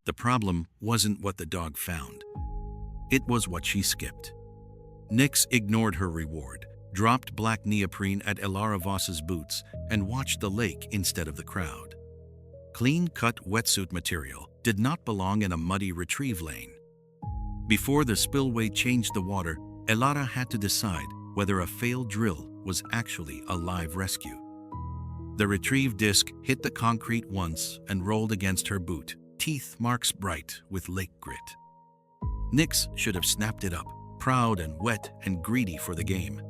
The problem wasn't what the dog found. It was what she skipped. Nix ignored her reward, dropped black neoprene at Elara Voss's boots, and watched the lake instead of the crowd. Clean-cut wetsuit material did not belong in a muddy retrieve lane. Before the spillway changed the water, Elara had to decide whether a failed drill was actually a live rescue. The retrieve disc hit the concrete once and rolled against her boot, teeth marks bright with lake grit. Nix should have snapped it up, proud and wet and greedy for the game.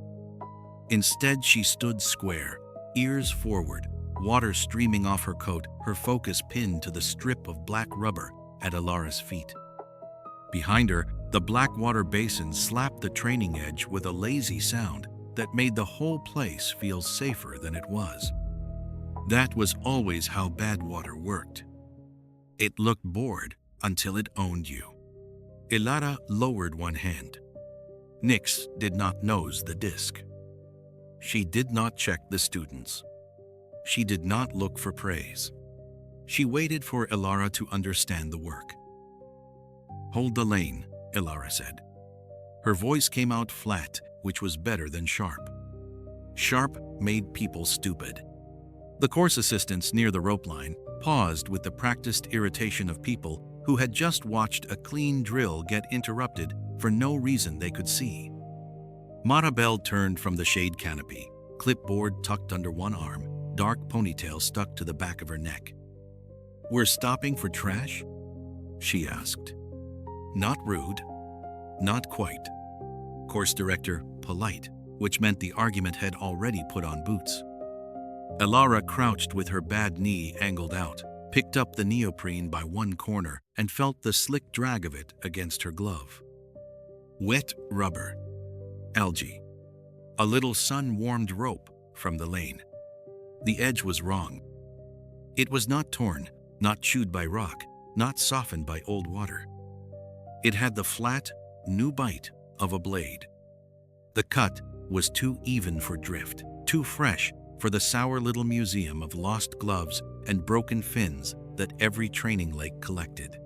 Instead, she stood square, ears forward, water streaming off her coat, her focus pinned to the strip of black rubber at Elara's feet. Behind her, the black water basin slapped the training edge with a lazy sound that made the whole place feel safer than it was. That was always how bad water worked. It looked bored until it owned you. Elara lowered one hand. Nix did not nose the disc. She did not check the students. She did not look for praise. She waited for Elara to understand the work. "Hold the lane," Elara said. Her voice came out flat, which was better than sharp. Sharp made people stupid. The course assistants near the rope line paused with the practiced irritation of people who had just watched a clean drill get interrupted for no reason they could see. Marabelle turned from the shade canopy, clipboard tucked under one arm, dark ponytail stuck to the back of her neck. "We're stopping for trash?" she asked. Not rude, not quite. Course director, polite, which meant the argument had already put on boots. Elara crouched with her bad knee angled out, picked up the neoprene by one corner, and felt the slick drag of it against her glove. Wet rubber. Algae. A little sun-warmed rope from the lane. The edge was wrong. It was not torn, not chewed by rock, not softened by old water. It had the flat, new bite of a blade. The cut was too even for drift, too fresh for the sour little museum of lost gloves and broken fins that every training lake collected.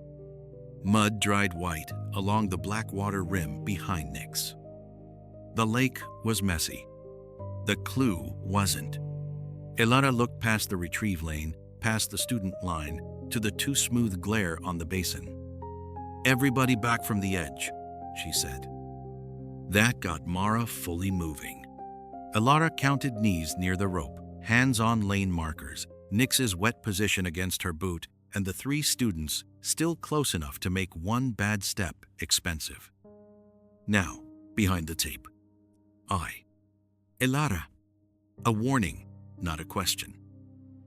Mud dried white along the black water rim behind Nix. The lake was messy. The clue wasn't. Elara looked past the retrieve lane, past the student line, to the too smooth glare on the basin. "Everybody back from the edge," she said. That got Mara fully moving. Elara counted knees near the rope, hands on lane markers, Nix's wet position against her boot, and the three students still close enough to make one bad step expensive. Now, behind the tape. Elara. A warning, not a question.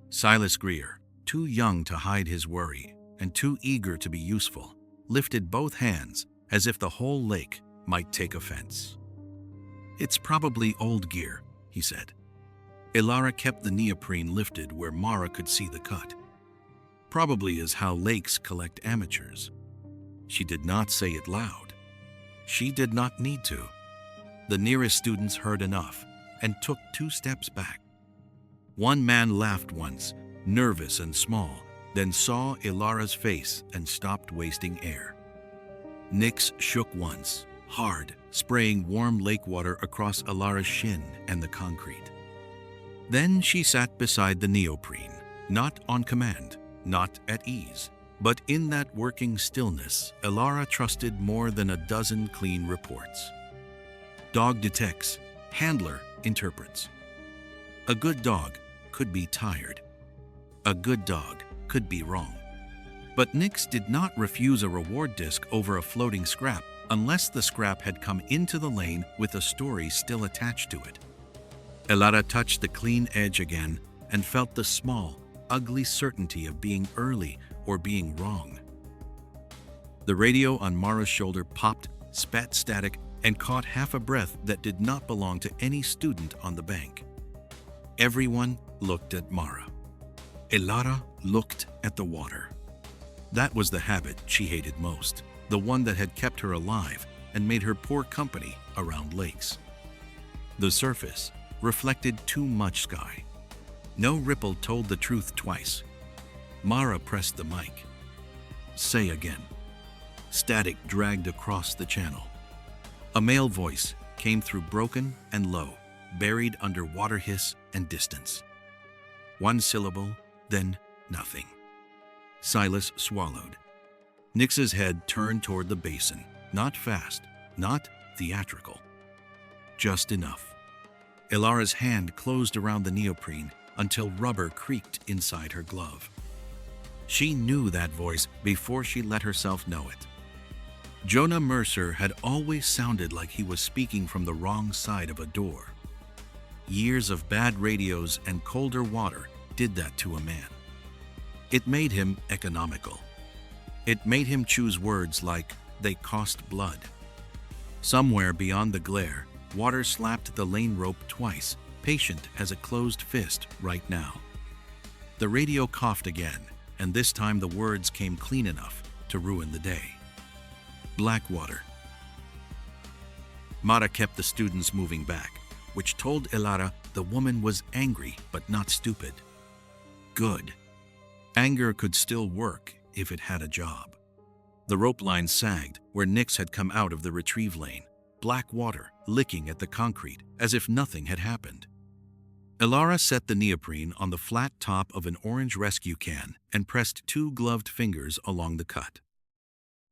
Silas Greer, too young to hide his worry and too eager to be useful, lifted both hands as if the whole lake might take offense. "It's probably old gear," he said. Elara kept the neoprene lifted where Mara could see the cut. "Probably is how lakes collect amateurs." She did not say it loud. She did not need to. The nearest students heard enough and took 2 steps back. One man laughed once, nervous and small, then saw Elara's face and stopped wasting air. Nix shook once, hard, spraying warm lake water across Elara's shin and the concrete. Then she sat beside the neoprene, not on command, not at ease, but in that working stillness Elara trusted more than a dozen clean reports. Dog detects, handler interprets. A good dog could be tired. A good dog could be wrong. But Nix did not refuse a reward disc over a floating scrap unless the scrap had come into the lane with a story still attached to it. Elara touched the clean edge again and felt the small, ugly certainty of being early or being wrong. The radio on Mara's shoulder popped, spat static, and caught half a breath that did not belong to any student on the bank. Everyone looked at Mara. Elara looked at the water. That was the habit she hated most, the one that had kept her alive and made her poor company around lakes. The surface reflected too much sky. No ripple told the truth twice. Mara pressed the mic. Say again. Static dragged across the channel. A male voice came through broken and low, buried under water hiss and distance. One syllable, then nothing. Silas swallowed. Nix's head turned toward the basin, not fast, not theatrical. Just enough. Ilara's hand closed around the neoprene until rubber creaked inside her glove. She knew that voice before she let herself know it. Jonah Mercer had always sounded like he was speaking from the wrong side of a door. Years of bad radios and colder water did that to a man. It made him economical. It made him choose words like, "they cost blood." Somewhere beyond the glare, water slapped the lane rope twice, patient as a closed fist right now. The radio coughed again, and this time the words came clean enough to ruin the day. Blackwater. Mara kept the students moving back, which told Ilara the woman was angry but not stupid. Good. Anger could still work if it had a job. The rope line sagged where Nix had come out of the retrieve lane, black water licking at the concrete as if nothing had happened. Ilara set the neoprene on the flat top of an orange rescue can and pressed 2 gloved fingers along the cut.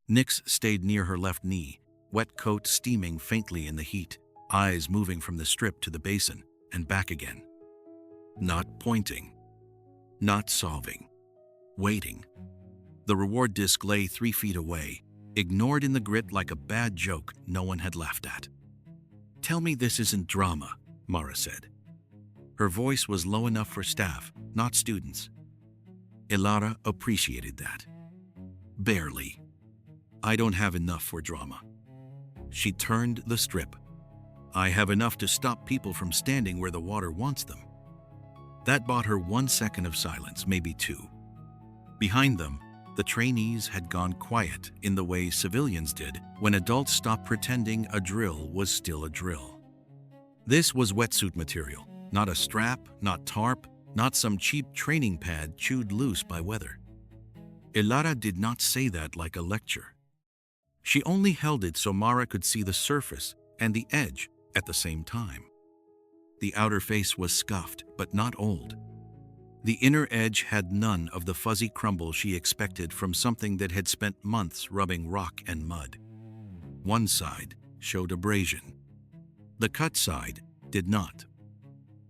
Nix stayed near her left knee, wet coat steaming faintly in the heat, eyes moving from the strip to the basin and back again. Not pointing. Not solving. Waiting. The reward disc lay 3 feet away, ignored in the grit like a bad joke no one had laughed at. "Tell me this isn't drama," Mara said. Her voice was low enough for staff, not students. Ilara appreciated that. "Barely. I don't have enough for drama." She turned the strip. "I have enough to stop people from standing where the water wants them." That bought her 1 second of silence, maybe 2. Behind them, the trainees had gone quiet in the way civilians did when adults stopped pretending a drill was still a drill. This was wetsuit material, not a strap, not tarp, not some cheap training pad chewed loose by weather. Ilara did not say that like a lecture. She only held it so Mara could see the surface and the edge at the same time. The outer face was scuffed, but not old. The inner edge had none of the fuzzy crumble she expected from something that had spent months rubbing rock and mud. One side showed abrasion. The cut side did not.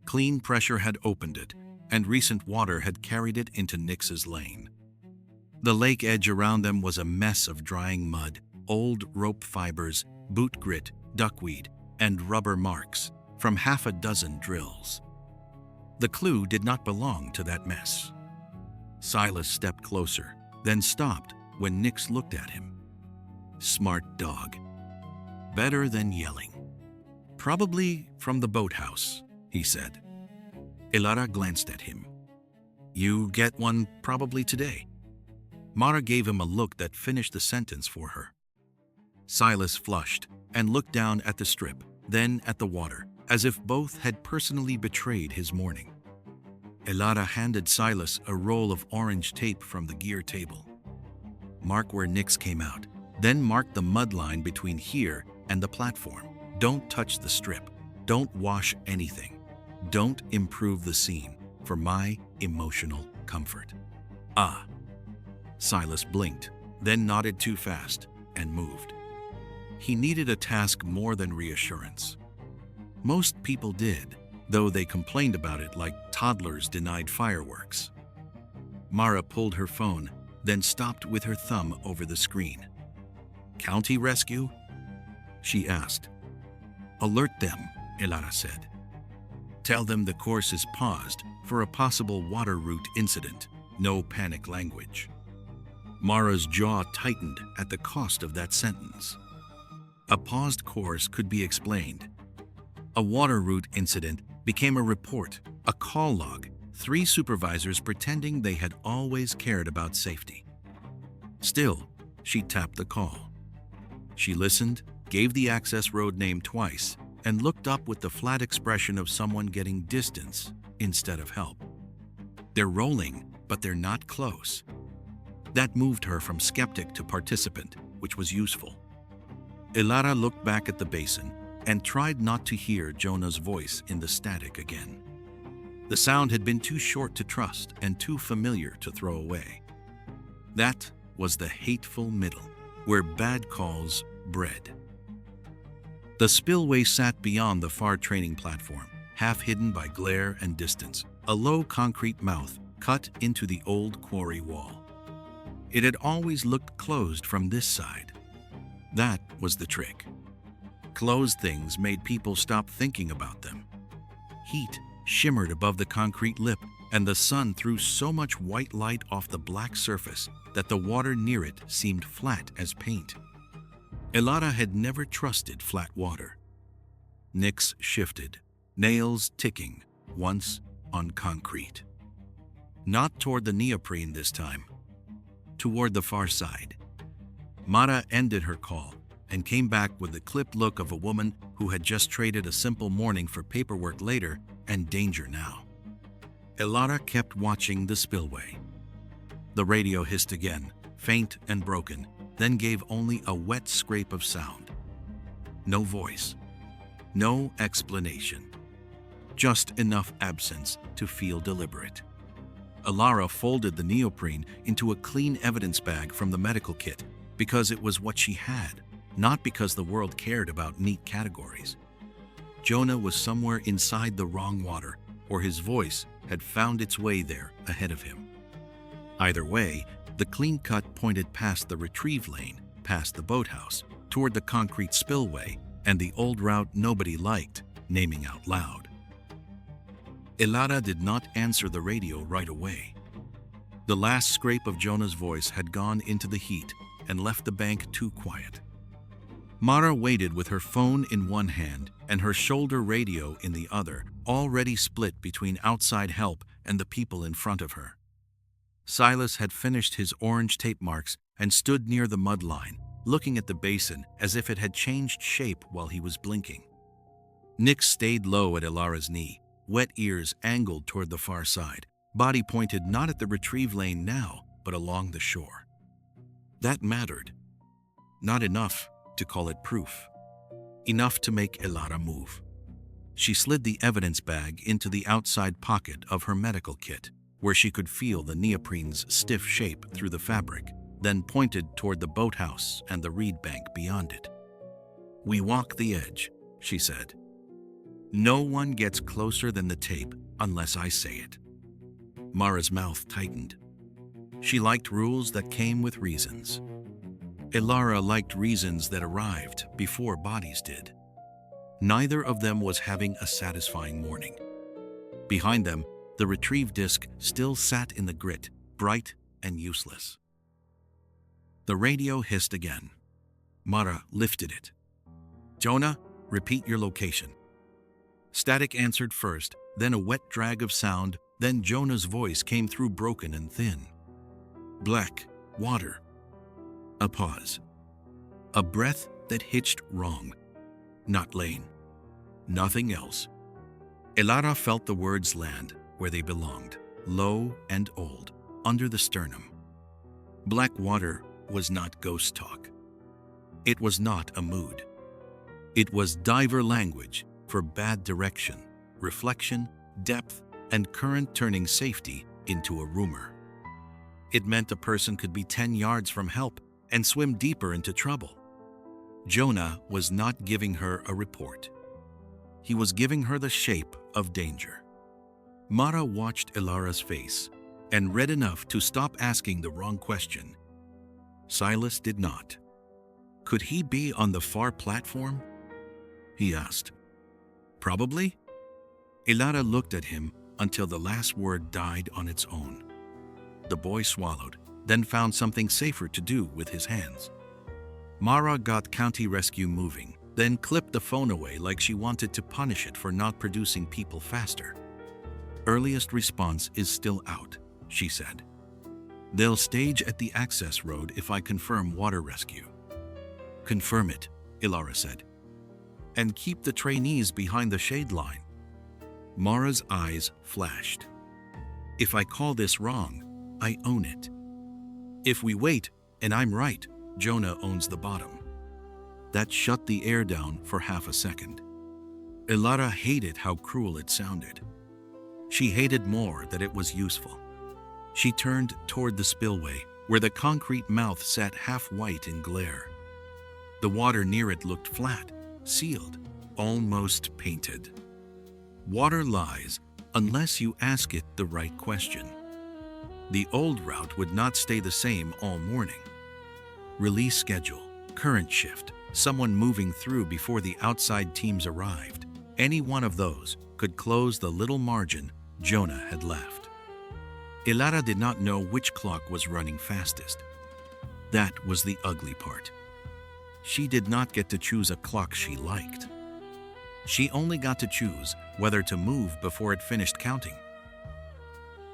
Clean pressure had opened it, and recent water had carried it into Nix's lane. The lake edge around them was a mess of drying mud, old rope fibers, boot grit, duckweed, and rubber marks from 6 drills. The clue did not belong to that mess. Silas stepped closer, then stopped when Nix looked at him. Smart dog. Better than yelling. "Probably from the boathouse," he said. Ilara glanced at him. "You get one probably today." Mara gave him a look that finished the sentence for her. Silas flushed and looked down at the strip, then at the water, as if both had personally betrayed his morning. Ilara handed Silas a roll of orange tape from the gear table. "Mark where Nix came out, then mark the mud line between here and the platform. Don't touch the strip. Don't wash anything. Don't improve the scene for my emotional comfort." "Ah." Silas blinked, then nodded too fast and moved. He needed a task more than reassurance. Most people did, though they complained about it like toddlers denied fireworks. Mara pulled her phone, then stopped with her thumb over the screen. "County rescue?" she asked. "Alert them," Ilara said. "Tell them the course is paused for a possible water route incident. No panic language." Mara's jaw tightened at the cost of that sentence. A paused course could be explained. A water route incident became a report, a call log, 3 supervisors pretending they had always cared about safety. Still, she tapped the call. She listened, gave the access road name twice, and looked up with the flat expression of someone getting distance instead of help. "They're rolling, but they're not close." That moved her from skeptic to participant, which was useful. Elara looked back at the basin and tried not to hear Jonah's voice in the static again. The sound had been too short to trust and too familiar to throw away. That was the hateful middle, where bad calls bred. The spillway sat beyond the far training platform, half hidden by glare and distance, a low concrete mouth cut into the old quarry wall. It had always looked closed from this side. That was the trick. Closed things made people stop thinking about them. Heat shimmered above the concrete lip, and the sun threw so much white light off the black surface that the water near it seemed flat as paint. Elara had never trusted flat water. Nyx shifted, nails ticking, once on concrete. Not toward the neoprene this time. Toward the far side. Mara ended her call and came back with the clipped look of a woman who had just traded a simple morning for paperwork later and danger now. Elara kept watching the spillway. The radio hissed again, faint and broken, then gave only a wet scrape of sound. No voice. No explanation. Just enough absence to feel deliberate. Elara folded the neoprene into a clean evidence bag from the medical kit because it was what she had, not because the world cared about neat categories. Jonah was somewhere inside the wrong water, or his voice had found its way there ahead of him. Either way, the clean cut pointed past the retrieve lane, past the boathouse, toward the concrete spillway, and the old route nobody liked, naming out loud. Elara did not answer the radio right away. The last scrape of Jonah's voice had gone into the heat and left the bank too quiet. Mara waited with her phone in one hand and her shoulder radio in the other, already split between outside help and the people in front of her. Silas had finished his orange tape marks and stood near the mud line, looking at the basin as if it had changed shape while he was blinking. Nyx stayed low at Elara's knee, wet ears angled toward the far side, body pointed not at the retrieve lane now, but along the shore. That mattered. Not enough to call it proof. Enough to make Elara move. She slid the evidence bag into the outside pocket of her medical kit, where she could feel the neoprene's stiff shape through the fabric, then pointed toward the boathouse and the reed bank beyond it. "We walk the edge," she said. "No one gets closer than the tape unless I say it." Mara's mouth tightened. She liked rules that came with reasons. Elara liked reasons that arrived before bodies did. Neither of them was having a satisfying morning. Behind them, the retrieve disc still sat in the grit, bright and useless. The radio hissed again. Mara lifted it. "Jonah, repeat your location." Static answered first, then a wet drag of sound, then Jonah's voice came through broken and thin. "Black, water." A pause. A breath that hitched wrong. Not lane. Nothing else. Elara felt the words land where they belonged, low and old, under the sternum. Black water was not ghost talk. It was not a mood. It was diver language for bad direction, reflection, depth, and current turning safety into a rumor. It meant a person could be 10 yards from help and swim deeper into trouble. Jonah was not giving her a report. He was giving her the shape of danger. Mara watched Elara's face and read enough to stop asking the wrong question. Silas did not. Could he be on the far platform? He asked. Probably. Elara looked at him until the last word died on its own. The boy swallowed, then found something safer to do with his hands. Mara got County Rescue moving, then clipped the phone away like she wanted to punish it for not producing people faster. "Earliest response is still out," she said. "They'll stage at the access road if I confirm water rescue." "Confirm it," Elara said. "And keep the trainees behind the shade line." Mara's eyes flashed. "If I call this wrong, I own it." If we wait, and I'm right, Jonah owns the bottom. That shut the air down for half a second. Elara hated how cruel it sounded. She hated more that it was useful. She turned toward the spillway, where the concrete mouth sat half white in glare. The water near it looked flat, sealed, almost painted. Water lies unless you ask it the right question. The old route would not stay the same all morning. Release schedule, current shift, someone moving through before the outside teams arrived. Any one of those could close the little margin Jonah had left. Elara did not know which clock was running fastest. That was the ugly part. She did not get to choose a clock she liked. She only got to choose whether to move before it finished counting.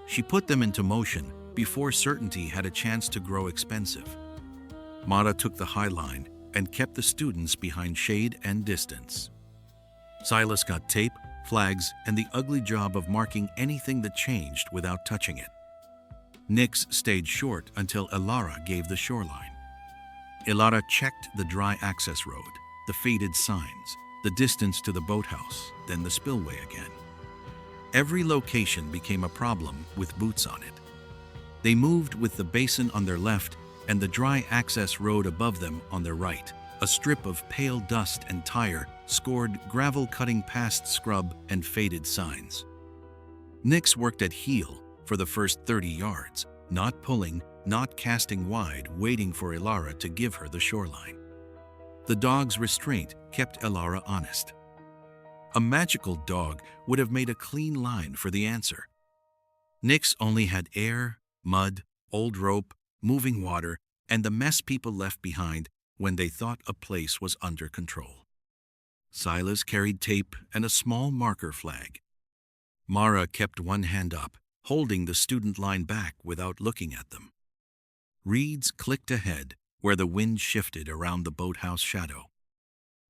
She put them into motion before certainty had a chance to grow expensive. Mara took the high line and kept the students behind shade and distance. Silas got tape, flags, and the ugly job of marking anything that changed without touching it. Nix stayed short until Elara gave the shoreline. Elara checked the dry access road, the faded signs, the distance to the boathouse, then the spillway again. Every location became a problem with boots on it. They moved with the basin on their left and the dry access road above them on their right. A strip of pale dust and tire scored gravel cutting past scrub and faded signs. Nix worked at heel for the first 30 yards, not pulling, not casting wide, waiting for Elara to give her the shoreline. The dog's restraint kept Elara honest. A magical dog would have made a clean line for the answer. Nix only had air, mud, old rope, moving water, and the mess people left behind when they thought a place was under control. Silas carried tape and a small marker flag. Mara kept one hand up, holding the student line back without looking at them. Reeds clicked ahead where the wind shifted around the boathouse shadow.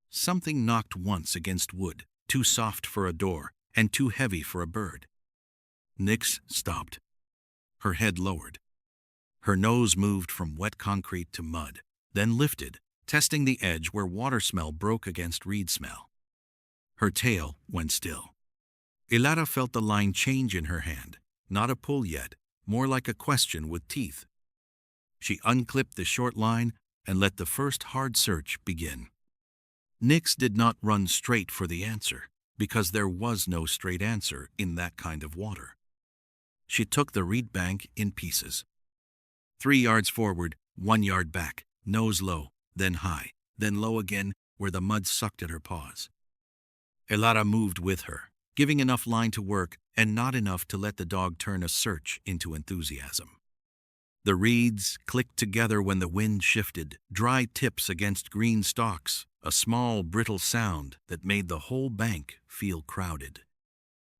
Something knocked once against wood, too soft for a door and too heavy for a bird. Nix stopped. Her head lowered. Her nose moved from wet concrete to mud, then lifted, testing the edge where water smell broke against reed smell. Her tail went still. Elara felt the line change in her hand, not a pull yet, more like a question with teeth. She unclipped the short line and let the first hard search begin. Nix did not run straight for the answer, because there was no straight answer in that kind of water. She took the reed bank in pieces. 3 yards forward, 1 yard back, nose low, then high, then low again where the mud sucked at her paws. Elara moved with her, giving enough line to work and not enough to let the dog turn a search into enthusiasm. The reeds clicked together when the wind shifted, dry tips against green stalks, a small, brittle sound that made the whole bank feel crowded.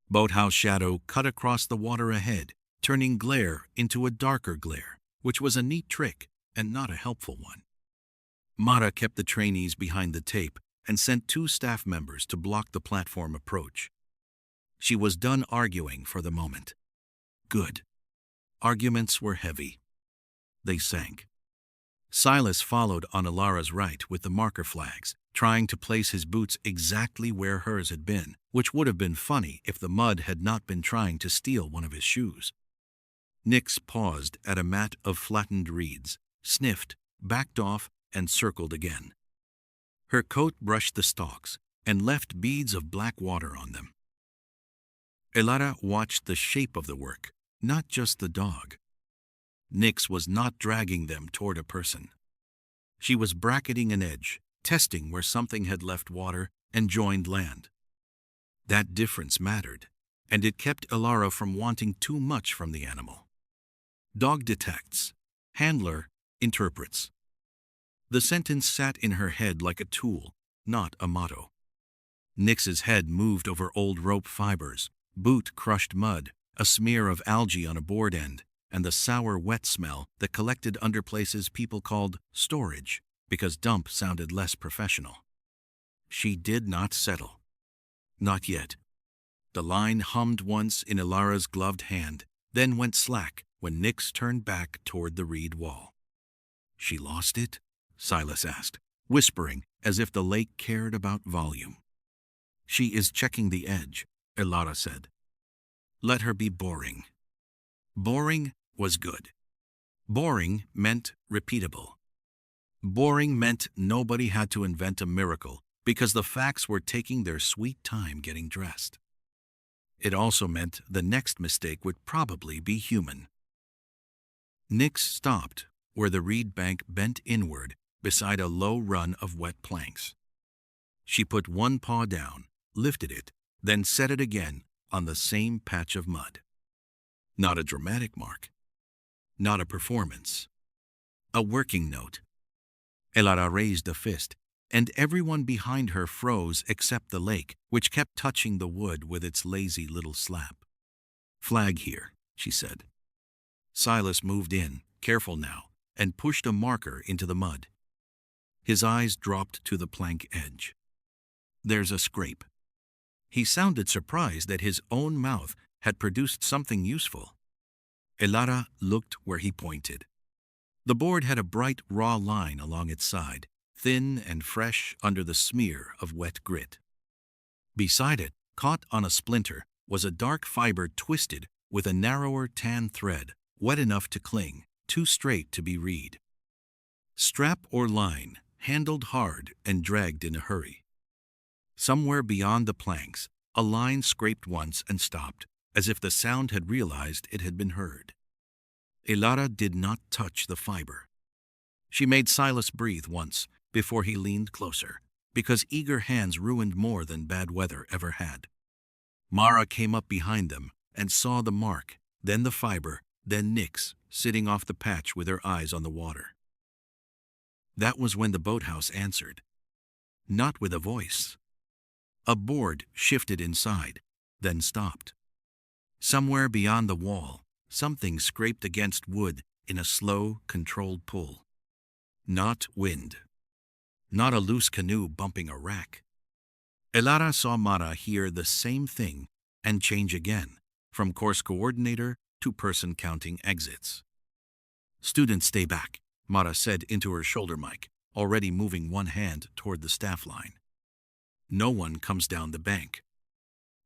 Boathouse shadow cut across the water ahead, turning glare into a darker glare, which was a neat trick and not a helpful one. Mara kept the trainees behind the tape and sent 2 staff members to block the platform approach. She was done arguing for the moment. Good. Arguments were heavy. They sank. Silas followed on Elara's right with the marker flags, trying to place his boots exactly where hers had been, which would have been funny if the mud had not been trying to steal one of his shoes. Nix paused at a mat of flattened reeds, sniffed, backed off, and circled again. Her coat brushed the stalks and left beads of black water on them. Elara watched the shape of the work, not just the dog. Nix was not dragging them toward a person. She was bracketing an edge, testing where something had left water and joined land. That difference mattered, and it kept Elara from wanting too much from the animal. Dog detects. Handler interprets. The sentence sat in her head like a tool, not a motto. Nix's head moved over old rope fibers, boot crushed mud, a smear of algae on a board end, and the sour wet smell that collected under places people called storage because dump sounded less professional. She did not settle. Not yet. The line hummed once in Elara's gloved hand, then went slack when Nix turned back toward the reed wall. She lost it? Silas asked, whispering as if the lake cared about volume. She is checking the edge, Elara said. Let her be boring. Boring was good. Boring meant repeatable. Boring meant nobody had to invent a miracle because the facts were taking their sweet time getting dressed. It also meant the next mistake would probably be human. Nyx stopped where the reed bank bent inward beside a low run of wet planks. She put one paw down, lifted it, then set it again on the same patch of mud. Not a dramatic mark. Not a performance. A working note. Elara raised a fist, and everyone behind her froze except the lake, which kept touching the wood with its lazy little slap. Flag here, she said. Silas moved in, careful now, and pushed a marker into the mud. His eyes dropped to the plank edge. There's a scrape. He sounded surprised that his own mouth had produced something useful. Elara looked where he pointed. The board had a bright raw line along its side, thin and fresh under the smear of wet grit. Beside it, caught on a splinter, was a dark fiber twisted with a narrower tan thread, wet enough to cling, too straight to be reed. Strap or line, handled hard and dragged in a hurry. Somewhere beyond the planks, a line scraped once and stopped, as if the sound had realized it had been heard. Elara did not touch the fiber. She made Silas breathe once before he leaned closer, because eager hands ruined more than bad weather ever had. Mara came up behind them and saw the mark, then the fiber, then Nyx sitting off the patch with her eyes on the water. That was when the boathouse answered. Not with a voice. A board shifted inside, then stopped. Somewhere beyond the wall, something scraped against wood in a slow, controlled pull. Not wind. Not a loose canoe bumping a wreck. Elara saw Mara hear the same thing and change again, from course coordinator to person counting exits. Students, stay back, Mara said into her shoulder mic, already moving one hand toward the staff line. No one comes down the bank.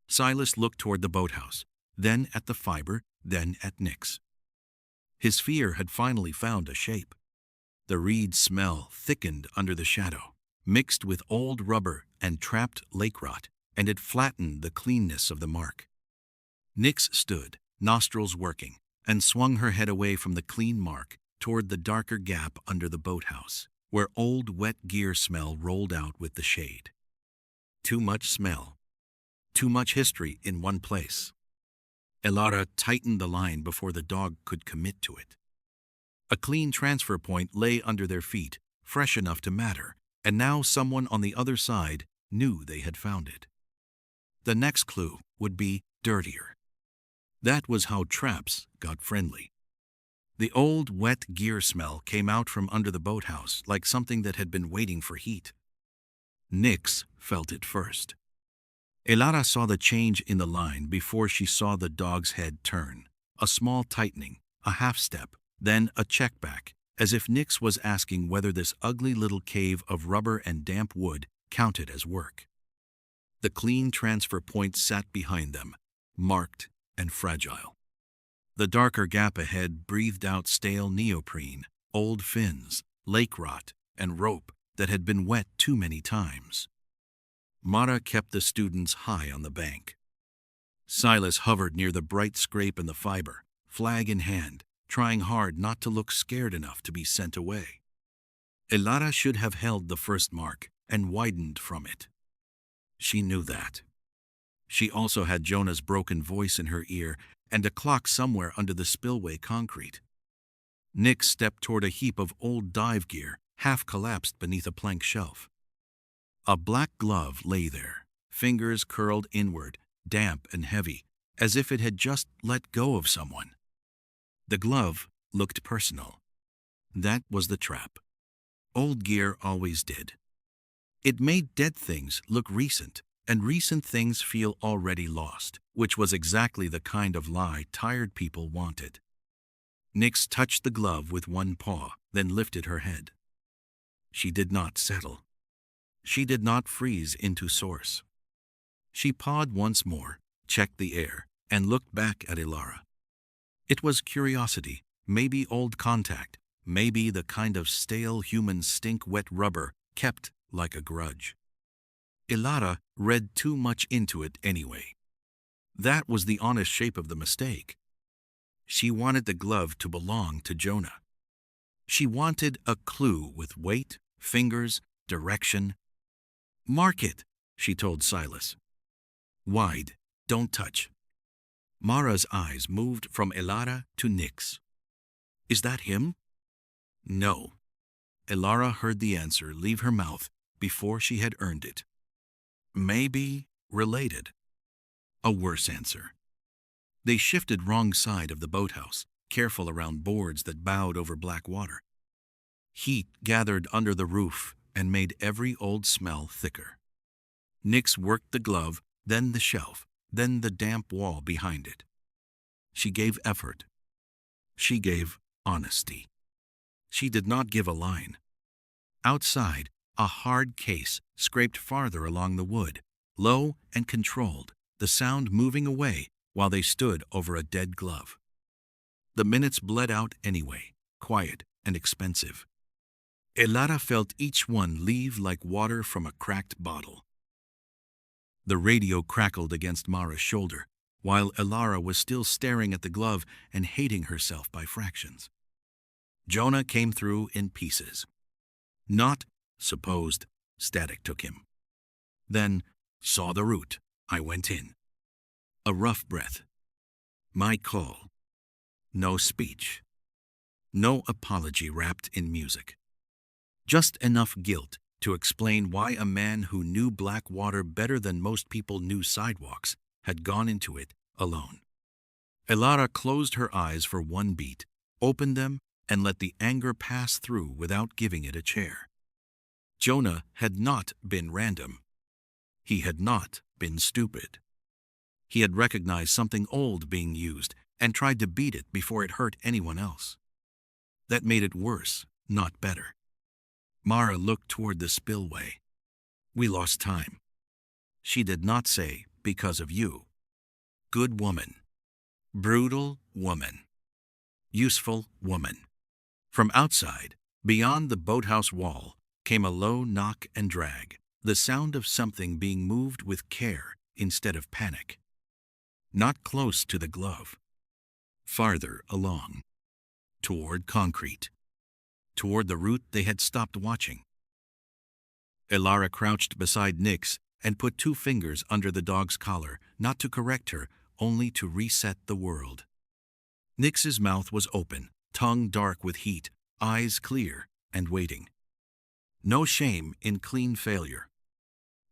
Silas looked toward the boathouse, then at the fiber, then at Nyx. His fear had finally found a shape. The reed smell thickened under the shadow, mixed with old rubber and trapped lake rot, and it flattened the cleanness of the mark. Nyx stood, nostrils working, and swung her head away from the clean mark toward the darker gap under the boathouse, where old wet gear smell rolled out with the shade. Too much smell. Too much history in one place. Elara tightened the line before the dog could commit to it. A clean transfer point lay under their feet, fresh enough to matter, and now someone on the other side knew they had found it. The next clue would be dirtier. That was how traps got friendly. The old wet gear smell came out from under the boathouse like something that had been waiting for heat. Nyx felt it first. Elara saw the change in the line before she saw the dog's head turn. A small tightening, a half step, then a check back, as if Nyx was asking whether this ugly little cave of rubber and damp wood counted as work. The clean transfer point sat behind them, marked and fragile. The darker gap ahead breathed out stale neoprene, old fins, lake rot, and rope that had been wet too many times. Mara kept the students high on the bank. Silas hovered near the bright scrape in the fiber, flag in hand, trying hard not to look scared enough to be sent away. Elara should have held the first mark and widened from it. She knew that. She also had Jonah's broken voice in her ear and a clock somewhere under the spillway concrete. Nyx stepped toward a heap of old dive gear, half collapsed beneath a plank shelf. A black glove lay there, fingers curled inward, damp and heavy, as if it had just let go of someone. The glove looked personal. That was the trap. Old gear always did. It made dead things look recent, and recent things feel already lost, which was exactly the kind of lie tired people wanted. Nyx touched the glove with one paw, then lifted her head. She did not settle. She did not freeze into source. She pawed once more, checked the air, and looked back at Elara. It was curiosity, maybe old contact, maybe the kind of stale human stink-wet rubber kept like a grudge. Elara read too much into it anyway. That was the honest shape of the mistake. She wanted the glove to belong to Jonah. She wanted a clue with weight, fingers, direction. "Mark it," she told Silas. "Wide, don't touch." Mara's eyes moved from Elara to Nyx. "Is that him?" "No." Elara heard the answer leave her mouth before she had earned it. "Maybe related." A worse answer. They shifted wrong side of the boathouse, careful around boards that bowed over black water. Heat gathered under the roof and made every old smell thicker. Nyx worked the glove, then the shelf, then the damp wall behind it. She gave effort. She gave honesty. She did not give a line. Outside, a hard case scraped farther along the wood, low and controlled, the sound moving away while they stood over a dead glove. The minutes bled out anyway, quiet and expensive. Elara felt each one leave like water from a cracked bottle. The radio crackled against Mara's shoulder, while Elara was still staring at the glove and hating herself by fractions. Jonah came through in pieces. Not, supposed, static took him. Then, saw the route. I went in. A rough breath. My call. No speech. No apology wrapped in music. Just enough guilt to explain why a man who knew black water better than most people knew sidewalks had gone into it alone. Elara closed her eyes for one beat, opened them, and let the anger pass through without giving it a chair. Jonah had not been random. He had not been stupid. He had recognized something old being used and tried to beat it before it hurt anyone else. That made it worse, not better. Mara looked toward the spillway. We lost time. She did not say, because of you. Good woman. Brutal woman. Useful woman. From outside, beyond the boathouse wall, came a low knock and drag, the sound of something being moved with care instead of panic. Not close to the glove. Farther along. Toward concrete. Toward the route they had stopped watching. Elara crouched beside Nyx and put 2 fingers under the dog's collar, not to correct her, only to reset the world. Nyx's mouth was open, tongue dark with heat, eyes clear and waiting. No shame in clean failure.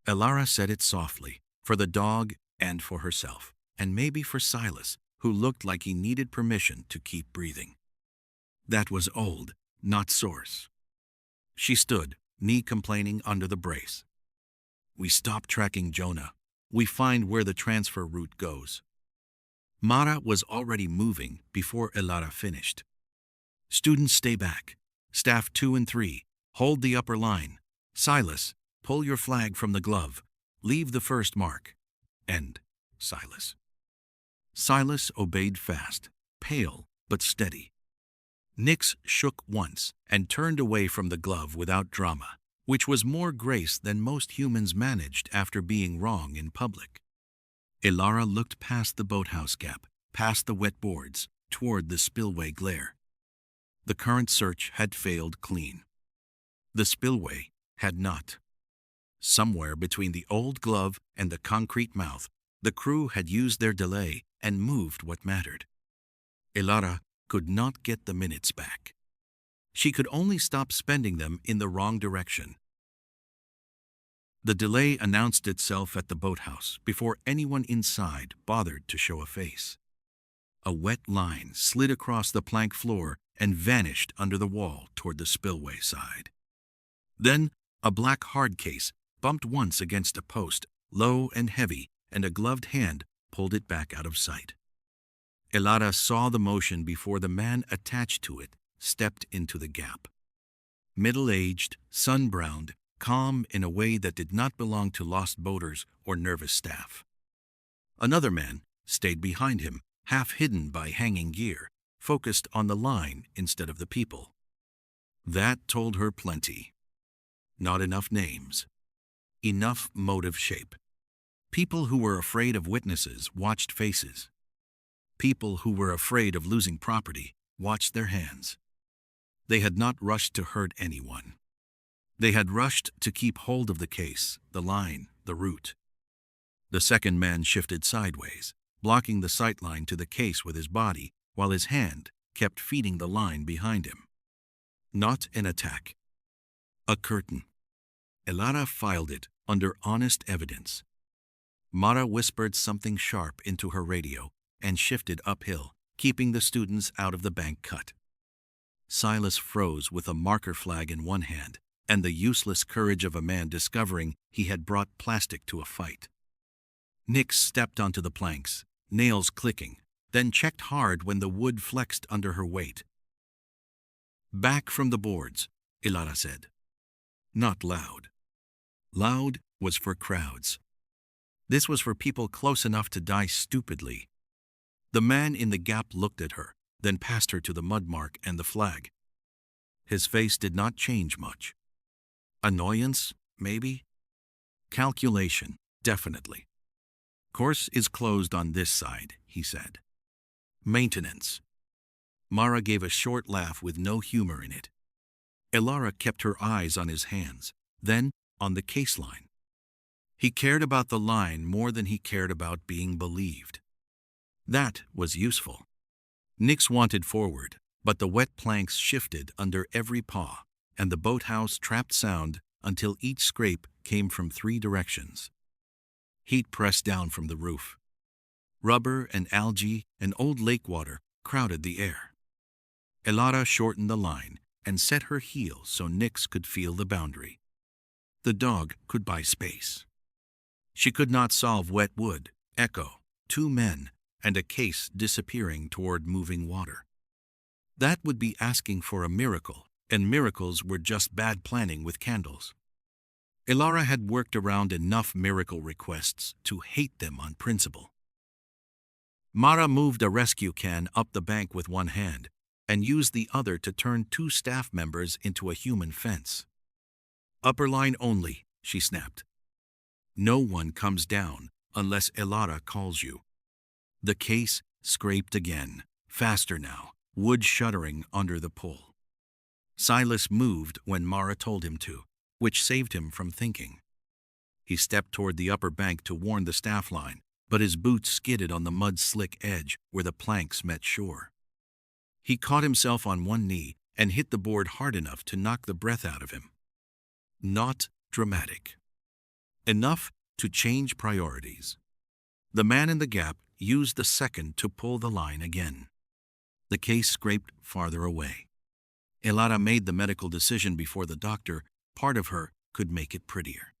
Elara said it softly, for the dog and for herself, and maybe for Silas, who looked like he needed permission to keep breathing. That was old, not source. She stood, knee complaining under the brace. We stop tracking Jonah. We find where the transfer route goes. Mara was already moving before Elara finished. Students stay back. Staff 2 and 3, hold the upper line. Silas, pull your flag from the glove. Leave the first mark. End. Silas. Silas obeyed fast, pale but steady. Nyx shook once and turned away from the glove without drama, which was more grace than most humans managed after being wrong in public. Elara looked past the boathouse gap, past the wet boards, toward the spillway glare. The current search had failed clean. The spillway had not. Somewhere between the old glove and the concrete mouth, the crew had used their delay and moved what mattered. Elara could not get the minutes back. She could only stop spending them in the wrong direction. The delay announced itself at the boathouse before anyone inside bothered to show a face. A wet line slid across the plank floor and vanished under the wall toward the spillway side. Then a black hard case bumped once against a post, low and heavy, and a gloved hand pulled it back out of sight. Elara saw the motion before the man attached to it stepped into the gap. middle-aged, sun-browned, calm in a way that did not belong to lost boaters or nervous staff. Another man stayed behind him, half hidden by hanging gear, focused on the line instead of the people. That told her plenty. Not enough names. Enough motive shape. People who were afraid of witnesses watched faces. People who were afraid of losing property watched their hands. They had not rushed to hurt anyone. They had rushed to keep hold of the case, the line, the route. The second man shifted sideways, blocking the sight line to the case with his body, while his hand kept feeding the line behind him. Not an attack. A curtain. Elara filed it under honest evidence. Mara whispered something sharp into her radio and shifted uphill, keeping the students out of the bank cut. Silas froze with a marker flag in one hand and the useless courage of a man discovering he had brought plastic to a fight. Nix stepped onto the planks, nails clicking, then checked hard when the wood flexed under her weight. "Back from the boards," Elara said. Not loud. Loud was for crowds. This was for people close enough to die stupidly. The man in the gap looked at her, then passed her to the mud mark and the flag. His face did not change much. Annoyance, maybe? Calculation, definitely. "Course is closed on this side," he said. "Maintenance." Mara gave a short laugh with no humor in it. Elara kept her eyes on his hands, then on the case line. He cared about the line more than he cared about being believed. That was useful. Nix wanted forward, but the wet planks shifted under every paw, and the boathouse trapped sound until each scrape came from 3 directions. Heat pressed down from the roof. Rubber and algae and old lake water crowded the air. Elara shortened the line and set her heel so Nix could feel the boundary. The dog could buy space. She could not solve wet wood, echo, 2 men, and a case disappearing toward moving water. That would be asking for a miracle, and miracles were just bad planning with candles. Elara had worked around enough miracle requests to hate them on principle. Mara moved a rescue can up the bank with one hand and used the other to turn 2 staff members into a human fence. "Upper line only," she snapped. "No one comes down unless Elara calls you." The case scraped again, faster now, wood shuddering under the pull. Silas moved when Mara told him to, which saved him from thinking. He stepped toward the upper bank to warn the staff line, but his boots skidded on the mud-slick edge where the planks met shore. He caught himself on one knee and hit the board hard enough to knock the breath out of him. Not dramatic. Enough to change priorities. The man in the gap used the second to pull the line again. The case scraped farther away. Elara made the medical decision before the doctor. Part of her could make it prettier.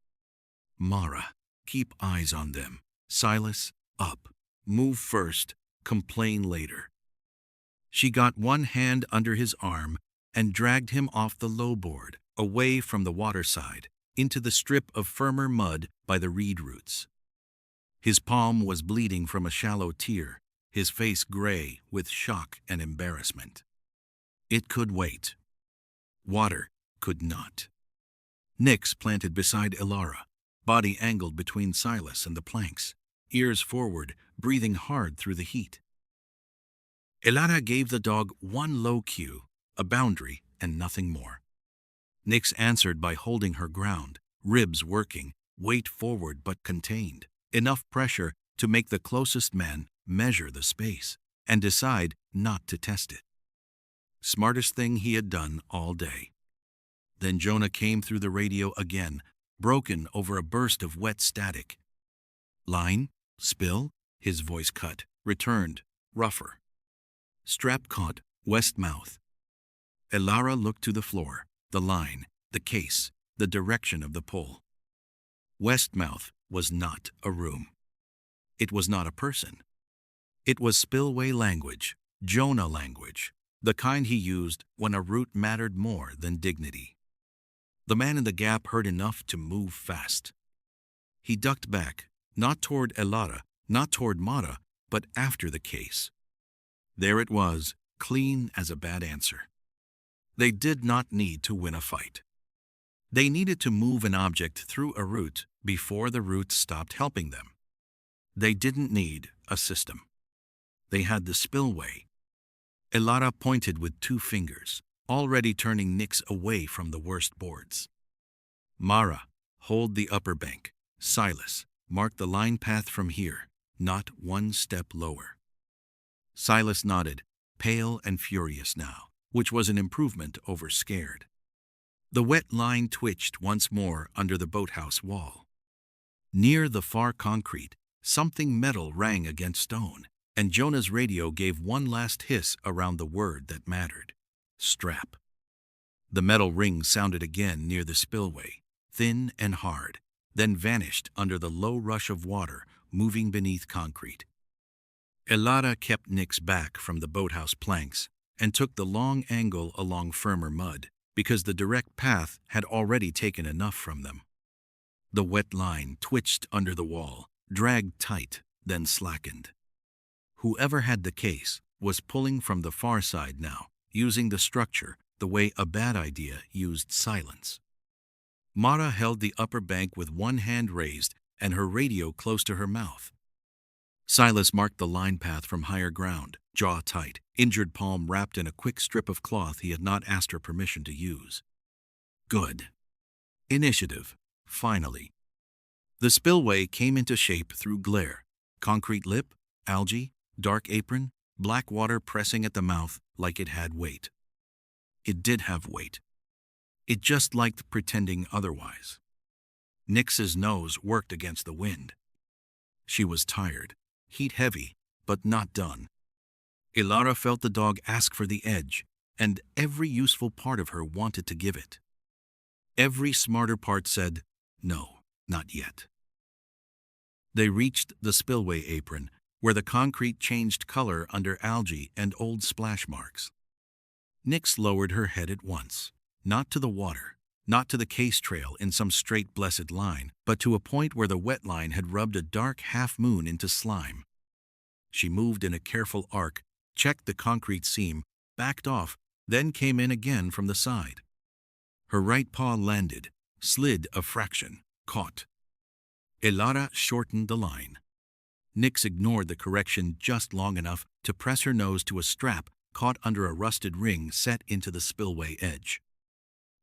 "Mara, keep eyes on them. Silas, up. Move first, complain later." She got one hand under his arm and dragged him off the low board, away from the water side, into the strip of firmer mud by the reed roots. His palm was bleeding from a shallow tear, his face gray with shock and embarrassment. It could wait. Water could not. Nix planted beside Elara, body angled between Silas and the planks, ears forward, breathing hard through the heat. Elara gave the dog one low cue, a boundary, and nothing more. Nix answered by holding her ground, ribs working, weight forward but contained, enough pressure to make the closest man measure the space and decide not to test it. Smartest thing he had done all day. Then Jonah came through the radio again, broken over a burst of wet static. "Line? Spill?" His voice cut, returned, rougher. "Strap caught, west mouth." Elara looked to the floor, the line, the case, the direction of the pull. Westmouth was not a room. It was not a person. It was Spillway language, Jonah language, the kind he used when a route mattered more than dignity. The man in the gap heard enough to move fast. He ducked back, not toward Elara, not toward Mara, but after the case. There it was, clean as a bad answer. They did not need to win a fight. They needed to move an object through a route before the route stopped helping them. They didn't need a system. They had the spillway. Elara pointed with 2 fingers, already turning Nyx away from the worst boards. Mara, hold the upper bank. Silas, mark the line path from here, not 1 step lower. Silas nodded, pale and furious now, which was an improvement over scared. The wet line twitched once more under the boathouse wall. Near the far concrete, something metal rang against stone, and Jonah's radio gave one last hiss around the word that mattered. Strap. The metal ring sounded again near the spillway, thin and hard, then vanished under the low rush of water moving beneath concrete. Elara kept Nyx back from the boathouse planks and took the long angle along firmer mud, because the direct path had already taken enough from them. The wet line twitched under the wall, dragged tight, then slackened. Whoever had the case was pulling from the far side now, using the structure the way a bad idea used silence. Mara held the upper bank with one hand raised and her radio close to her mouth. Silas marked the line path from higher ground, jaw tight, injured palm wrapped in a quick strip of cloth he had not asked her permission to use. Good. Initiative, finally. The spillway came into shape through glare, concrete lip, algae, dark apron, black water pressing at the mouth like it had weight. It did have weight. It just liked pretending otherwise. Nyx's nose worked against the wind. She was tired, heat heavy, but not done. Elara felt the dog ask for the edge, and every useful part of her wanted to give it. Every smarter part said, no, not yet. They reached the spillway apron, where the concrete changed color under algae and old splash marks. Nyx lowered her head at once, not to the water, not to the case trail in some straight blessed line, but to a point where the wet line had rubbed a dark half-moon into slime. She moved in a careful arc, checked the concrete seam, backed off, then came in again from the side. Her right paw landed, slid a fraction, caught. Elara shortened the line. Nyx ignored the correction just long enough to press her nose to a strap caught under a rusted ring set into the spillway edge.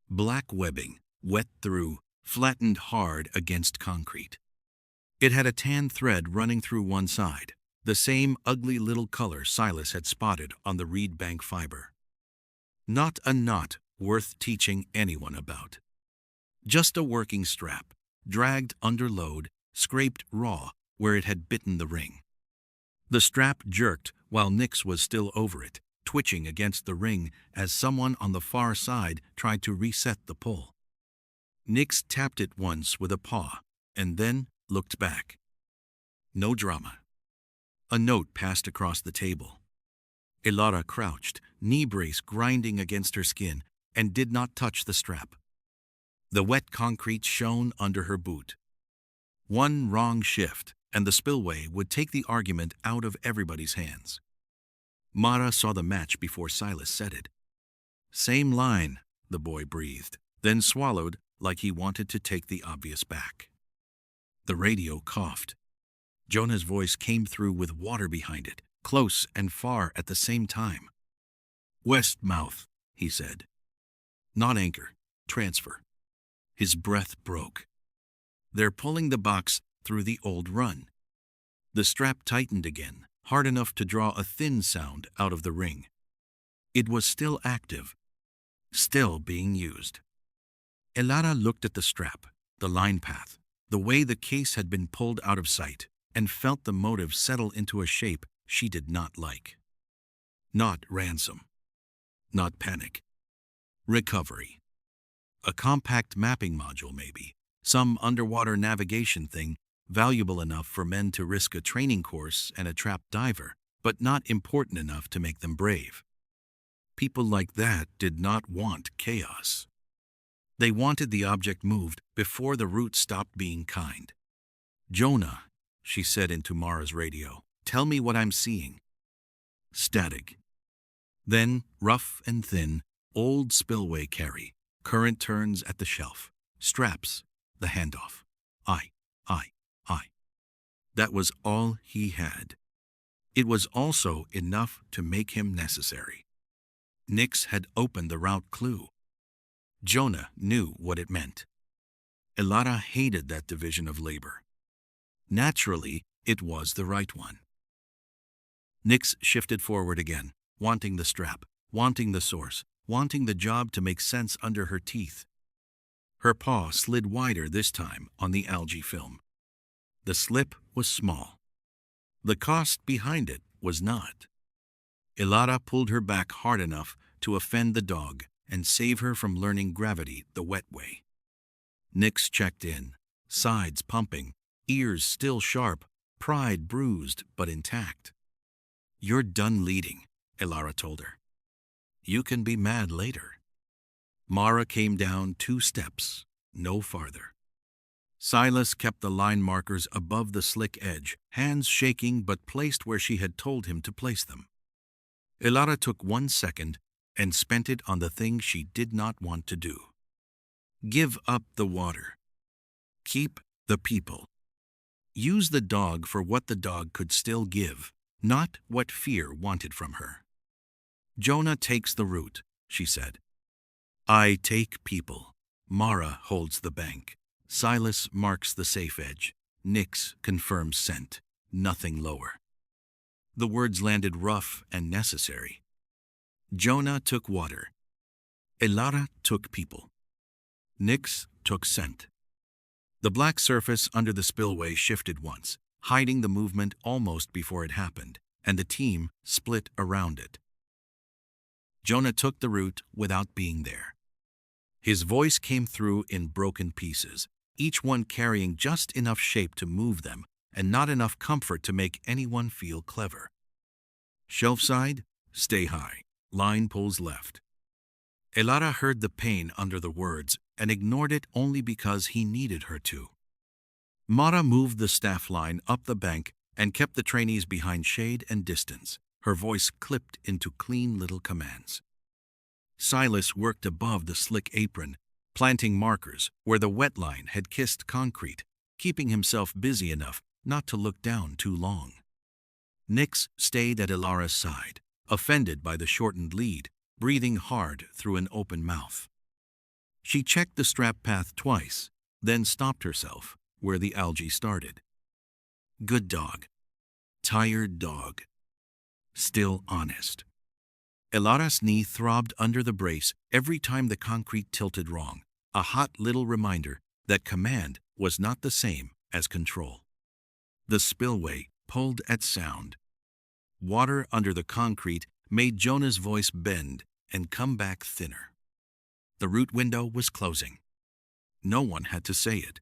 Black webbing, wet through, flattened hard against concrete. It had a tan thread running through one side, the same ugly little color Silas had spotted on the reed bank fiber. Not a knot worth teaching anyone about. Just a working strap, dragged under load, scraped raw where it had bitten the ring. The strap jerked while Nyx was still over it, twitching against the ring as someone on the far side tried to reset the pull. Nyx tapped it once with a paw, and then looked back. No drama. A note passed across the table. Elara crouched, knee brace grinding against her skin, and did not touch the strap. The wet concrete shone under her boot. One wrong shift, and the spillway would take the argument out of everybody's hands. Mara saw the match before Silas said it. Same line, the boy breathed, then swallowed like he wanted to take the obvious back. The radio coughed. Jonah's voice came through with water behind it, close and far at the same time. West mouth, he said. Not anchor, transfer. His breath broke. They're pulling the box through the old run. The strap tightened again, hard enough to draw a thin sound out of the ring. It was still active, still being used. Elara looked at the strap, the line path, the way the case had been pulled out of sight, and felt the motive settle into a shape she did not like. Not ransom. Not panic. Recovery. A compact mapping module, maybe. Some underwater navigation thing, valuable enough for men to risk a training course and a trapped diver, but not important enough to make them brave. People like that did not want chaos. They wanted the object moved before the root stopped being kind. "Jonah," she said into Mara's radio, "tell me what I'm seeing." Static. Then, rough and thin, old Spillway carry, current turns at the shelf, straps, the handoff. I. That was all he had. It was also enough to make him necessary. Nix had opened the route clue. Jonah knew what it meant. Elara hated that division of labor. Naturally, it was the right one. Nix shifted forward again, wanting the strap, wanting the source, wanting the job to make sense under her teeth. Her paw slid wider this time on the algae film. The slip was small. The cost behind it was not. Elara pulled her back hard enough to offend the dog and save her from learning gravity the wet way. Nix checked in, sides pumping, ears still sharp, pride bruised but intact. "You're done leading," Elara told her. "You can be mad later." Mara came down 2 steps, no farther. Silas kept the line markers above the slick edge, hands shaking but placed where she had told him to place them. Elara took 1 second and spent it on the thing she did not want to do. Give up the water. Keep the people. Use the dog for what the dog could still give, not what fear wanted from her. "Jonah takes the route," she said. "I take people. Mara holds the bank. Silas marks the safe edge. Nix confirms scent. Nothing lower." The words landed rough and necessary. Jonah took water. Elara took people. Nix took scent. The black surface under the spillway shifted once, hiding the movement almost before it happened, and the team split around it. Jonah took the route without being there. His voice came through in broken pieces, each one carrying just enough shape to move them and not enough comfort to make anyone feel clever. "Shelf side, stay high. Line pulls left." Elara heard the pain under the words and ignored it only because he needed her to. Mara moved the staff line up the bank and kept the trainees behind shade and distance, her voice clipped into clean little commands. Silas worked above the slick apron, planting markers where the wet line had kissed concrete, keeping himself busy enough not to look down too long. Nix stayed at Elara's side, offended by the shortened lead, breathing hard through an open mouth. She checked the strap path twice, then stopped herself where the algae started. Good dog. Tired dog. Still honest. Elara's knee throbbed under the brace every time the concrete tilted wrong, a hot little reminder that command was not the same as control. The spillway pulled at sound. Water under the concrete made Jonah's voice bend and come back thinner. The root window was closing. No one had to say it.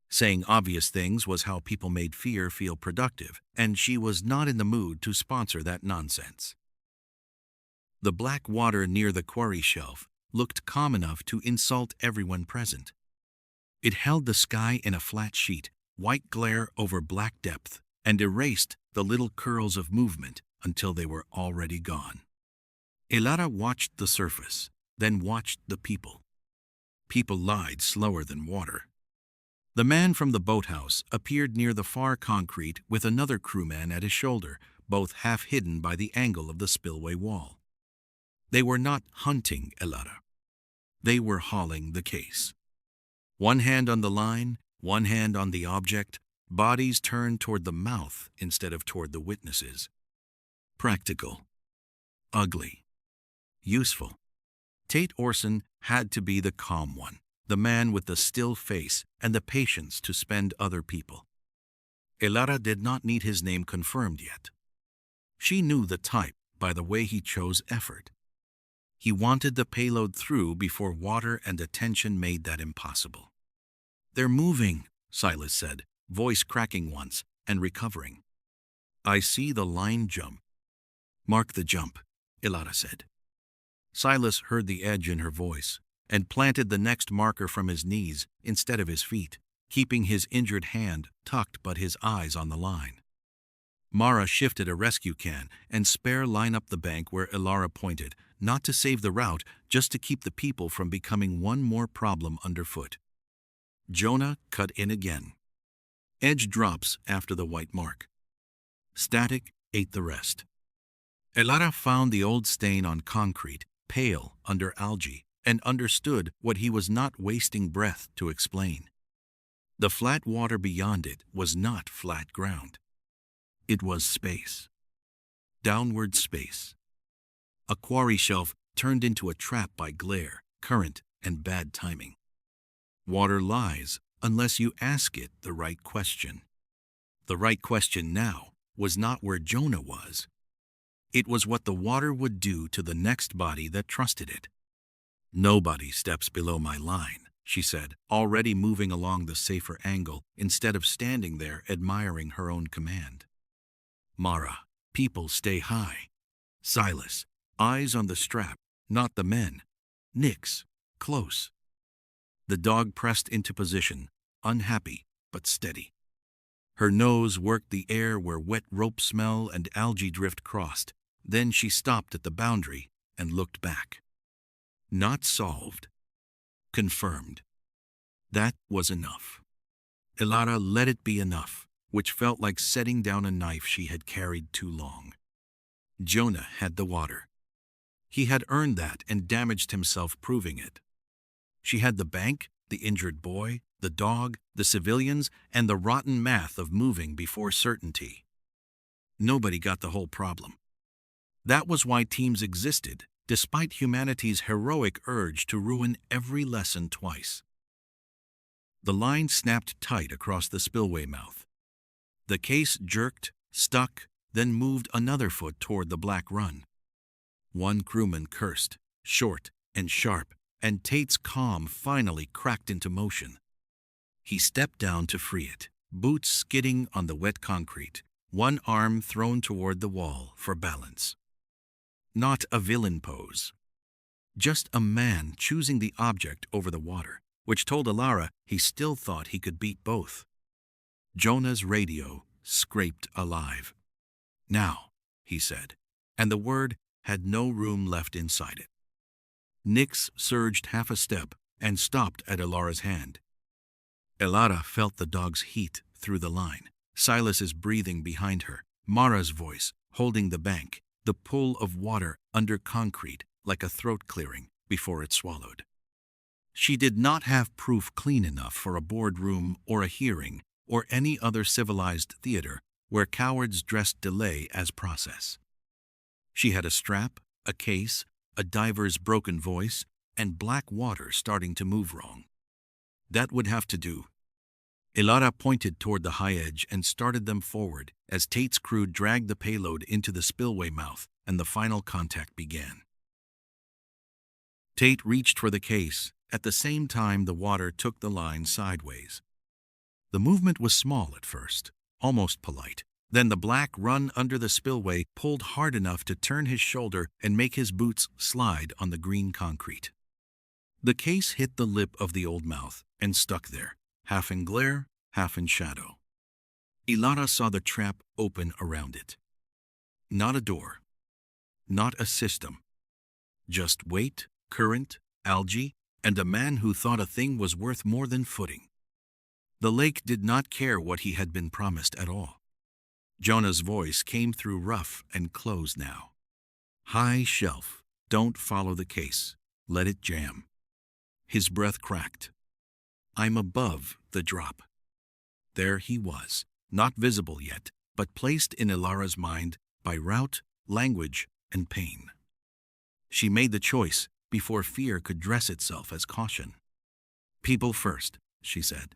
Saying obvious things was how people made fear feel productive, and she was not in the mood to sponsor that nonsense. The black water near the quarry shelf looked calm enough to insult everyone present. It held the sky in a flat sheet, white glare over black depth, and erased the little curls of movement until they were already gone. Elara watched the surface, then watched the people. People lied slower than water. The man from the boathouse appeared near the far concrete with another crewman at his shoulder, both half hidden by the angle of the spillway wall. They were not hunting Elara. They were hauling the case. One hand on the line, one hand on the object, bodies turned toward the mouth instead of toward the witnesses. Practical. Ugly. Useful. Tate Orson had to be the calm one, the man with the still face and the patience to spend other people. Elara did not need his name confirmed yet. She knew the type by the way he chose effort. He wanted the payload through before water and attention made that impossible. "They're moving," Silas said, voice cracking once and recovering. "I see the line jump." "Mark the jump," Elara said. Silas heard the edge in her voice, and planted the next marker from his knees instead of his feet, keeping his injured hand tucked but his eyes on the line. Mara shifted a rescue can and spare line up the bank where Elara pointed, not to save the route, just to keep the people from becoming one more problem underfoot. Jonah cut in again. Edge drops after the white mark. Static ate the rest. Elara found the old stain on concrete, pale under algae, and understood what he was not wasting breath to explain. The flat water beyond it was not flat ground. It was space. Downward space. A quarry shelf turned into a trap by glare, current, and bad timing. Water lies unless you ask it the right question. The right question now was not where Jonah was. It was what the water would do to the next body that trusted it. "Nobody steps below my line," she said, already moving along the safer angle instead of standing there admiring her own command. "Mara, people stay high." Silas, eyes on the strap, not the men. Nix, close. The dog pressed into position, unhappy but steady. Her nose worked the air where wet rope smell and algae drift crossed. Then she stopped at the boundary and looked back. Not solved. Confirmed. That was enough. Elara let it be enough, which felt like setting down a knife she had carried too long. Jonah had the water. He had earned that and damaged himself proving it. She had the bank, the injured boy, the dog, the civilians, and the rotten math of moving before certainty. Nobody got the whole problem. That was why teams existed, despite humanity's heroic urge to ruin every lesson twice. The line snapped tight across the spillway mouth. The case jerked, stuck, then moved another foot toward the black run. One crewman cursed, short and sharp, and Tate's calm finally cracked into motion. He stepped down to free it, boots skidding on the wet concrete, one arm thrown toward the wall for balance. Not a villain pose. Just a man choosing the object over the water, which told Elara he still thought he could beat both. Jonah's radio scraped alive. "Now," he said, and the word had no room left inside it. Nix surged half a step and stopped at Elara's hand. Elara felt the dog's heat through the line, Silas's breathing behind her, Mara's voice holding the bank, the pull of water under concrete like a throat clearing before it swallowed. She did not have proof clean enough for a boardroom or a hearing or any other civilized theater where cowards dressed delay as process. She had a strap, a case, a diver's broken voice, and black water starting to move wrong. That would have to do. Elara pointed toward the high edge and started them forward as Tate's crew dragged the payload into the spillway mouth and the final contact began. Tate reached for the case. At the same time, the water took the line sideways. The movement was small at first, almost polite. Then the black run under the spillway pulled hard enough to turn his shoulder and make his boots slide on the green concrete. The case hit the lip of the old mouth and stuck there, half in glare, half in shadow. Elara saw the trap open around it. Not a door. Not a system. Just weight, current, algae, and a man who thought a thing was worth more than footing. The lake did not care what he had been promised at all. Jonah's voice came through rough and close now. "High shelf. Don't follow the case. Let it jam." His breath cracked. "I'm above the drop." There he was, not visible yet, but placed in Elara's mind by route, language, and pain. She made the choice before fear could dress itself as caution. "People first," she said.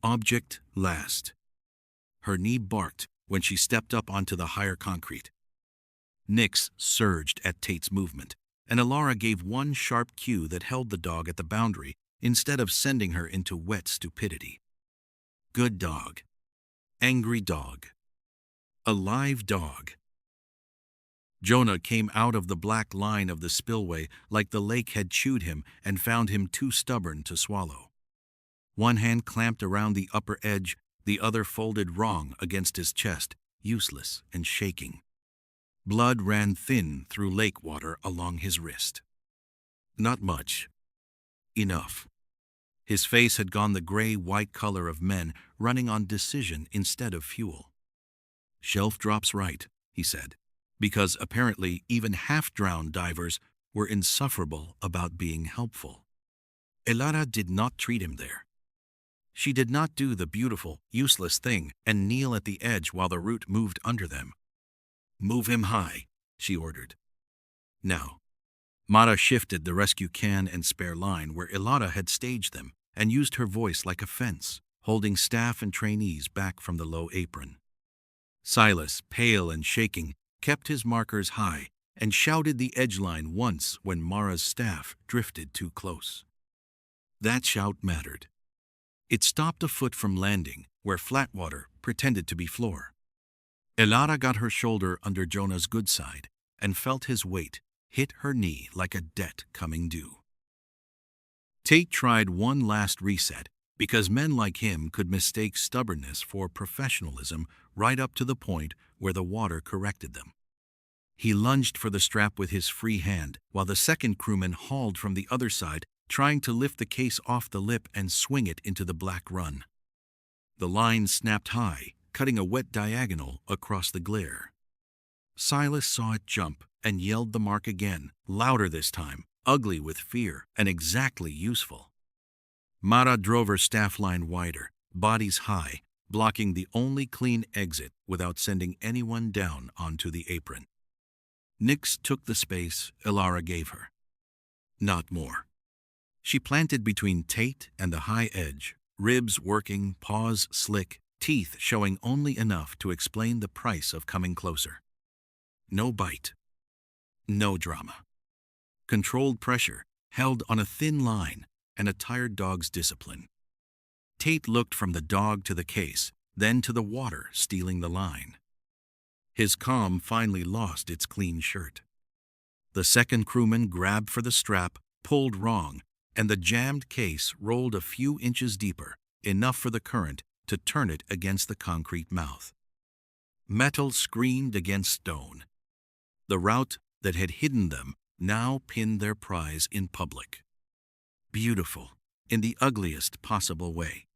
"Object last." Her knee barked when she stepped up onto the higher concrete. Nix surged at Tate's movement, and Elara gave one sharp cue that held the dog at the boundary instead of sending her into wet stupidity. Good dog. Angry dog. A live dog. Jonah came out of the black line of the spillway like the lake had chewed him and found him too stubborn to swallow. One hand clamped around the upper edge, the other folded wrong against his chest, useless and shaking. Blood ran thin through lake water along his wrist. Not much. Enough. His face had gone the gray-white color of men running on decision instead of fuel. "Shelf drops right," he said, because apparently even half-drowned divers were insufferable about being helpful. Elara did not treat him there. She did not do the beautiful, useless thing and kneel at the edge while the root moved under them. "Move him high," she ordered. Now. Mara shifted the rescue can and spare line where Elara had staged them and used her voice like a fence, holding staff and trainees back from the low apron. Silas, pale and shaking, kept his markers high and shouted the edge line once when Mara's staff drifted too close. That shout mattered. It stopped a foot from landing where flat water pretended to be floor. Elara got her shoulder under Jonah's good side and felt his weight hit her knee like a debt coming due. Tate tried one last reset because men like him could mistake stubbornness for professionalism right up to the point where the water corrected them. He lunged for the strap with his free hand while the second crewman hauled from the other side, trying to lift the case off the lip and swing it into the black run. The line snapped high, cutting a wet diagonal across the glare. Silas saw it jump and yelled the mark again, louder this time, ugly with fear and exactly useful. Mara drove her staff line wider, bodies high, blocking the only clean exit without sending anyone down onto the apron. Nix took the space Elara gave her. Not more. She planted between Tate and the high edge, ribs working, paws slick, teeth showing only enough to explain the price of coming closer. No bite. No drama. Controlled pressure, held on a thin line, and a tired dog's discipline. Tate looked from the dog to the case, then to the water stealing the line. His calm finally lost its clean shirt. The second crewman grabbed for the strap, pulled wrong, and the jammed case rolled a few inches deeper, enough for the current to turn it against the concrete mouth. Metal screamed against stone. The route that had hidden them now pinned their prize in public. Beautiful, in the ugliest possible way.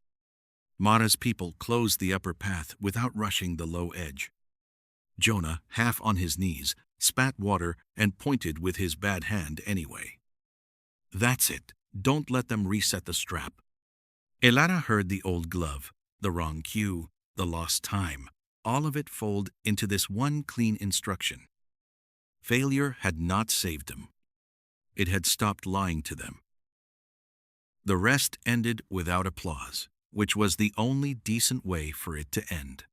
Mara's people closed the upper path without rushing the low edge. Jonah, half on his knees, spat water and pointed with his bad hand anyway. "That's it. Don't let them reset the strap." Elara heard the old glove, the wrong cue, the lost time, all of it fold into this one clean instruction. Failure had not saved them. It had stopped lying to them. The rest ended without applause, which was the only decent way for it to end.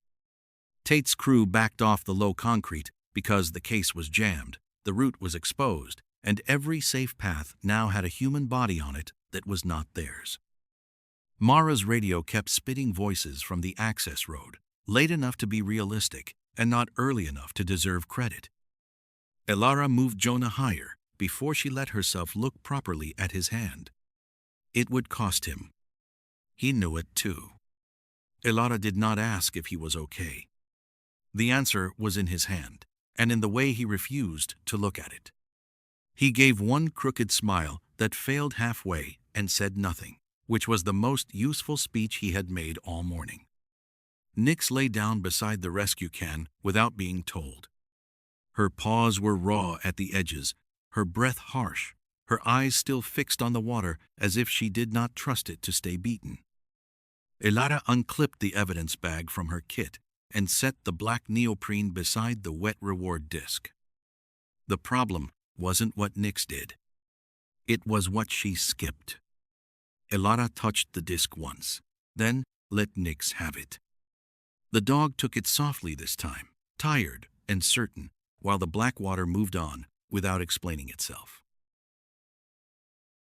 Tate's crew backed off the low concrete because the case was jammed, the route was exposed, and every safe path now had a human body on it that was not theirs. Mara's radio kept spitting voices from the access road, late enough to be realistic and not early enough to deserve credit. Elara moved Jonah higher before she let herself look properly at his hand. It would cost him. He knew it too. Elara did not ask if he was okay. The answer was in his hand, and in the way he refused to look at it. He gave one crooked smile that failed halfway and said nothing, which was the most useful speech he had made all morning. Nix lay down beside the rescue can without being told. Her paws were raw at the edges, her breath harsh, her eyes still fixed on the water as if she did not trust it to stay beaten. Elara unclipped the evidence bag from her kit and set the black neoprene beside the wet reward disc. The problem wasn't what Nix did. It was what she skipped. Elara touched the disc once, then let Nix have it. The dog took it softly this time, tired and certain, while the black water moved on without explaining itself.